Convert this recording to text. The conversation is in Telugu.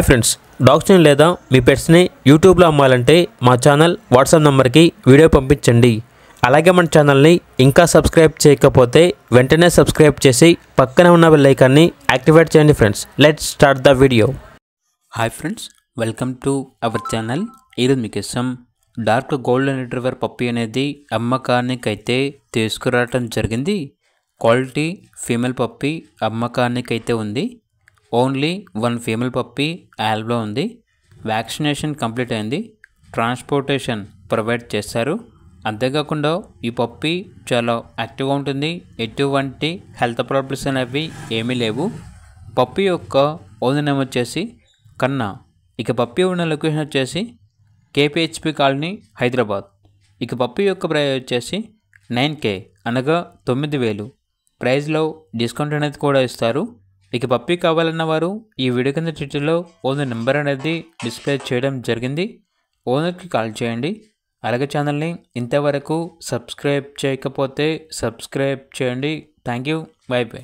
ఫ్రెండ్స్, డాగ్స్ని లేదా మీ పెట్స్ని యూట్యూబ్లో అమ్మాలంటే మా ఛానల్ వాట్సాప్ నెంబర్కి వీడియో పంపించండి. అలాగే మన ఛానల్ని ఇంకా సబ్స్క్రైబ్ చేయకపోతే వెంటనే సబ్స్క్రైబ్ చేసి పక్కన ఉన్న బెల్ ఐకాన్ని యాక్టివేట్ చేయండి. Friends, let's start the video. Hi friends, welcome to our channel. ఈరోజు మీకోసం డార్క్ గోల్డెన్ రిట్రీవర్ పప్పీ అనేది అమ్మకానికి అయితే తీసుకురావటం జరిగింది. క్వాలిటీ ఫీమేల్ పప్పీ అమ్మకానికి అయితే ఉంది. ఓన్లీ 1 ఫీమేల్ పప్పీ యాల్బ్లో ఉంది. వ్యాక్సినేషన్ కంప్లీట్ అయింది. ట్రాన్స్పోర్టేషన్ ప్రొవైడ్ చేశారు. అంతేకాకుండా ఈ పప్పీ చాలా యాక్టివ్గా ఉంటుంది. ఎటువంటి హెల్త్ ప్రాబ్లమ్స్ అనేవి ఏమీ లేవు. పప్పీ యొక్క ఓనర్ నేమ్ వచ్చేసి కన్నా. ఇక పప్పీ ఉన్న లొకేషన్ వచ్చేసి కేపీహెచ్పి కాలనీ, హైదరాబాద్. ఇక పప్పీ యొక్క ప్రైస్ వచ్చేసి 9K అనగా 9,000. ప్రైస్లో డిస్కౌంట్ అనేది కూడా ఇస్తారు. ఇక పప్పీ కావాలన్న వారు ఈ వీడియో కింద టైటిల్లో ఓనర్ నెంబర్ అనేది డిస్ప్లే చేయడం జరిగింది. ఓనర్కి కాల్ చేయండి. అలాగే ఛానల్ని ఇంతవరకు సబ్స్క్రైబ్ చేయకపోతే సబ్స్క్రైబ్ చేయండి. Thank you. By by.